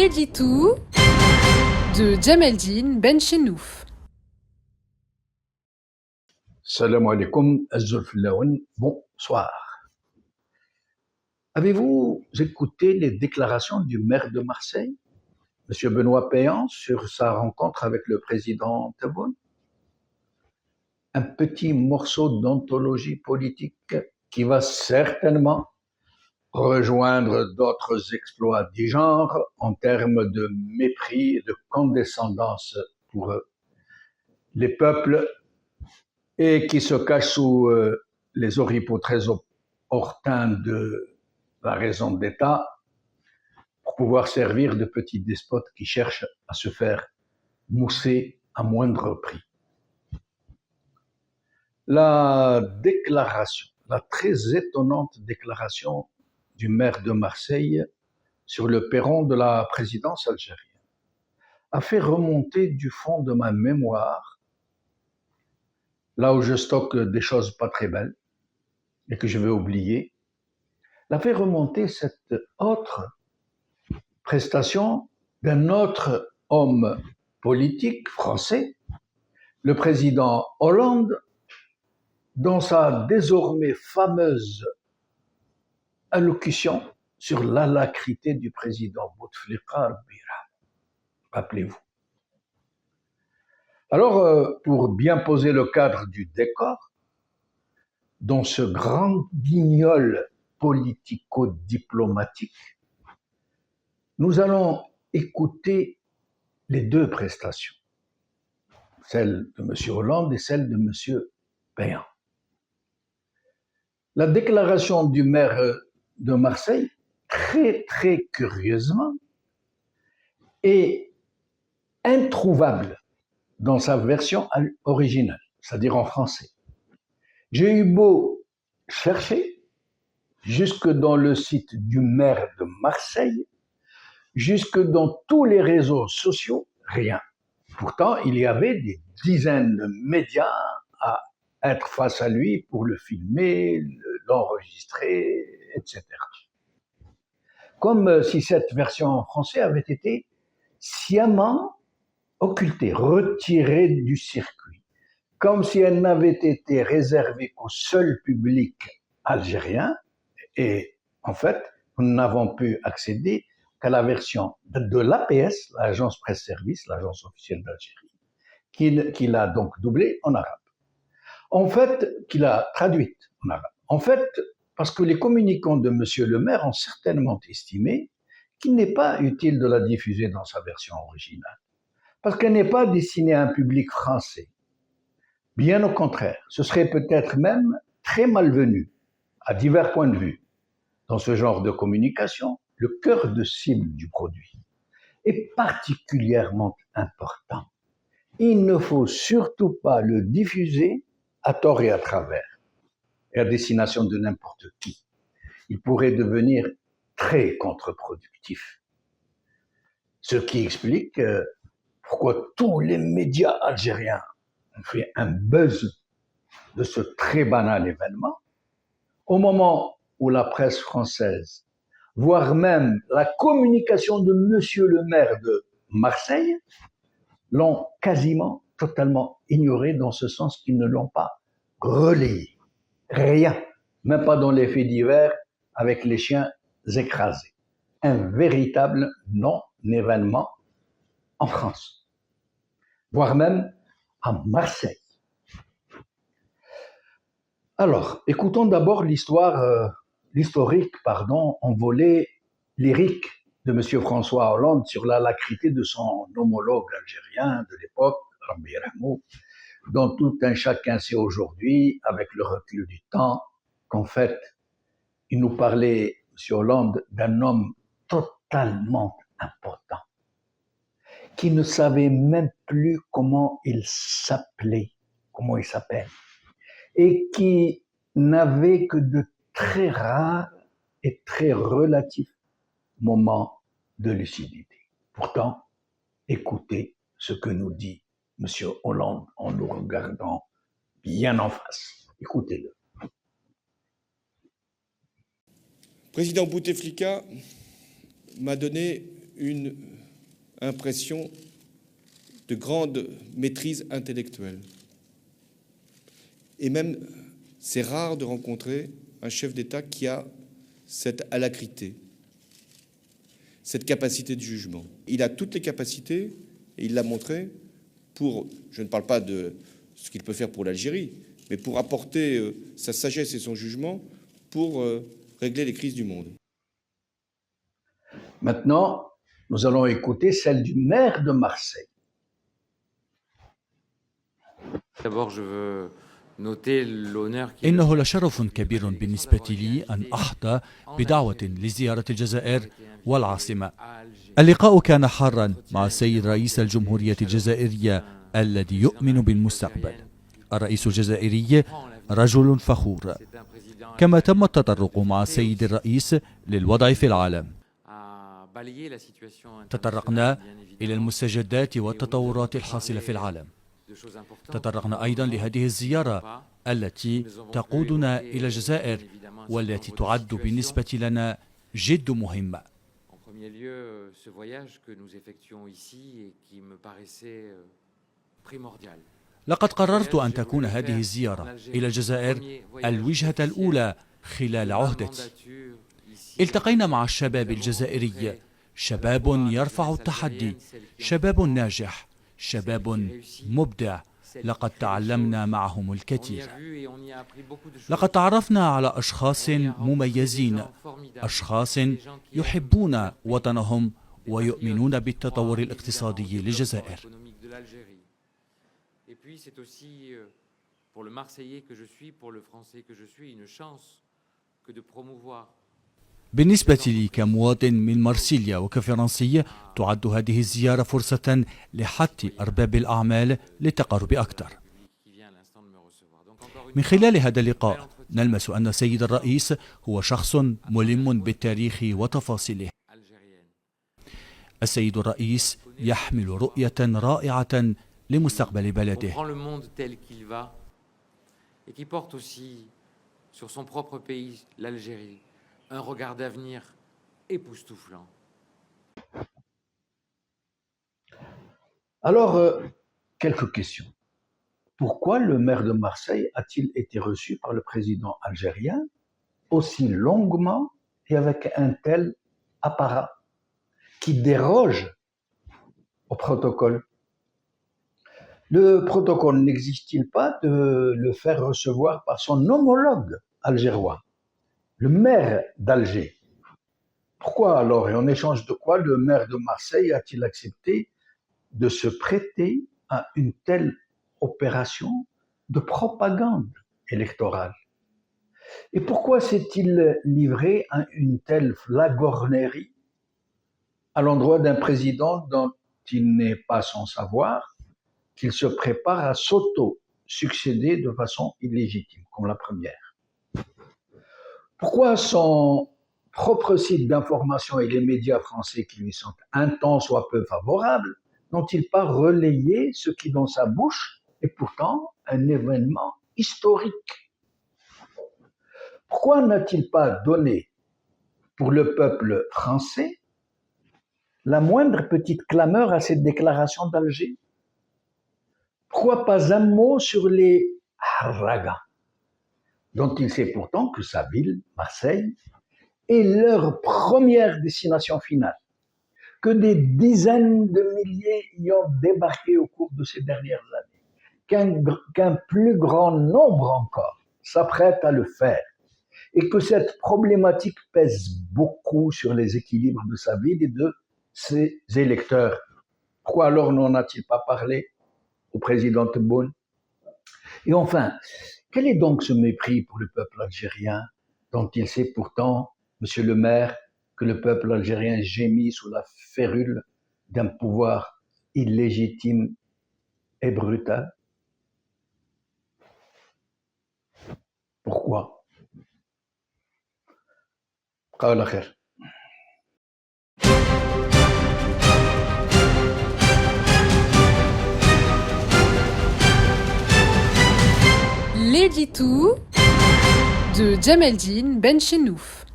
Editou de Djemeldine Benchenouf. Salam alaikum, Azzulfillaoun, bonsoir. Avez-vous écouté les déclarations du maire de Marseille, M. Benoît Payan, sur sa rencontre avec le président Tebboune? Un petit morceau d'anthologie politique qui va certainement rejoindre d'autres exploits du genre en termes de mépris et de condescendance pour les peuples et qui se cache sous les oripeaux très opportuns de la raison d'État pour pouvoir servir de petits despotes qui cherchent à se faire mousser à moindre prix. La déclaration, la très étonnante déclaration du maire de Marseille sur le perron de la présidence algérienne a fait remonter du fond de ma mémoire, là où je stocke des choses pas très belles et que je vais oublier, l'a fait remonter cette autre prestation d'un autre homme politique français, le président Hollande, dans sa désormais fameuse allocution sur l'alacrité du président Bouteflika al-Bira. Rappelez-vous. Alors, pour bien poser le cadre du décor, dans ce grand guignol politico-diplomatique, nous allons écouter les deux prestations, celle de M. Hollande et celle de M. Payan. La déclaration du maire de Marseille, très très curieusement, est introuvable dans sa version originale, c'est-à-dire en français. J'ai eu beau chercher, jusque dans le site du maire de Marseille, jusque dans tous les réseaux sociaux, rien. Pourtant, il y avait des dizaines de médias à être face à lui pour le filmer, l'enregistrer, etc. Comme si cette version en français avait été sciemment occultée, retirée du circuit, comme si elle n'avait été réservée qu'au seul public algérien, et en fait, nous n'avons pu accéder qu'à la version de l'APS, l'Agence Presse Service, l'Agence officielle d'Algérie, qu'il a donc doublée en arabe. En fait, qu'il a traduite en arabe. En fait, parce que les communicants de M. le maire ont certainement estimé qu'il n'est pas utile de la diffuser dans sa version originale, parce qu'elle n'est pas destinée à un public français. Bien au contraire, ce serait peut-être même très malvenu, à divers points de vue. Dans ce genre de communication, le cœur de cible du produit est particulièrement important. Il ne faut surtout pas le diffuser à tort et à travers, et à destination de n'importe qui. Il pourrait devenir très contre-productif. Ce qui explique pourquoi tous les médias algériens ont fait un buzz de ce très banal événement, au moment où la presse française, voire même la communication de Monsieur le maire de Marseille, l'ont quasiment totalement ignoré, dans ce sens qu'ils ne l'ont pas relayé. Rien, même pas dans les faits divers avec les chiens écrasés. Un véritable non-événement en France, voire même à Marseille. Alors, écoutons d'abord l'historique en volet lyrique de M. François Hollande sur l'alacrité de son homologue algérien de l'époque, Rabbi Yarhamou, dont tout un chacun sait aujourd'hui, avec le recul du temps, qu'en fait, il nous parlait, M. Hollande, d'un homme totalement important, qui ne savait même plus comment il s'appelle, et qui n'avait que de très rares et très relatifs moments de lucidité. Pourtant, écoutez ce que nous dit M. Hollande en nous regardant bien en face. Écoutez-le. Le président Bouteflika m'a donné une impression de grande maîtrise intellectuelle. Et même, c'est rare de rencontrer un chef d'État qui a cette alacrité, cette capacité de jugement. Il a toutes les capacités, et il l'a montré, pour, je ne parle pas de ce qu'il peut faire pour l'Algérie, mais pour apporter sa sagesse et son jugement pour régler les crises du monde. Maintenant, nous allons écouter celle du maire de Marseille. D'abord, je veux noter l'honneur qui إنه لشرف كبير بالنسبة لي أن أحظى بدعوة لزيارة الجزائر والعاصمة. اللقاء كان حارا مع السيد رئيس الجمهورية الجزائرية الذي يؤمن بالمستقبل. الرئيس الجزائري رجل فخور، كما تم التطرق مع السيد الرئيس للوضع في العالم. تطرقنا إلى المستجدات والتطورات الحاصلة في العالم. تطرقنا أيضا لهذه الزيارة التي تقودنا إلى الجزائر والتي تعد بالنسبة لنا جد مهمة. لقد قررت أن تكون هذه الزيارة إلى الجزائر الوجهة الأولى خلال عهدتي. التقينا مع الشباب الجزائري، شباب يرفع التحدي، شباب ناجح، شباب مبدع. لقد تعلمنا معهم الكثير. لقد تعرفنا على أشخاص مميزين، أشخاص يحبون وطنهم ويؤمنون بالتطور الاقتصادي للجزائر. بالنسبة لي كمواطن من مرسيليا وكفرنسي، تعد هذه الزيارة فرصة لحث أرباب الأعمال للتقرب أكثر. من خلال هذا اللقاء نلمس أن السيد الرئيس هو شخص ملم بالتاريخ وتفاصيله. السيد الرئيس يحمل رؤية رائعة لمستقبل بلده. Un regard d'avenir époustouflant. Alors, quelques questions. Pourquoi le maire de Marseille a-t-il été reçu par le président algérien aussi longuement et avec un tel apparat qui déroge au protocole? Le protocole n'existe-t-il pas de le faire recevoir par son homologue algérois, le maire d'Alger? Pourquoi alors, et en échange de quoi, le maire de Marseille a-t-il accepté de se prêter à une telle opération de propagande électorale? Et pourquoi s'est-il livré à une telle flagornerie à l'endroit d'un président dont il n'est pas sans savoir qu'il se prépare à s'auto-succéder de façon illégitime, comme la première? Pourquoi son propre site d'information et les médias français qui lui sont un tant soit peu favorables n'ont-ils pas relayé ce qui, dans sa bouche, est pourtant un événement historique? Pourquoi n'a-t-il pas donné pour le peuple français la moindre petite clameur à cette déclaration d'Alger? Pourquoi pas un mot sur les Harraga, dont il sait pourtant que sa ville, Marseille, est leur première destination finale, que des dizaines de milliers y ont débarqué au cours de ces dernières années, qu'un plus grand nombre encore s'apprête à le faire, et que cette problématique pèse beaucoup sur les équilibres de sa ville et de ses électeurs? Pourquoi alors n'en a-t-il pas parlé au président Tebboune? Et enfin, quel est donc ce mépris pour le peuple algérien dont il sait pourtant, monsieur le maire, que le peuple algérien gémit sous la férule d'un pouvoir illégitime et brutal? Pourquoi? L'édito de Djemeldine Benchenouf.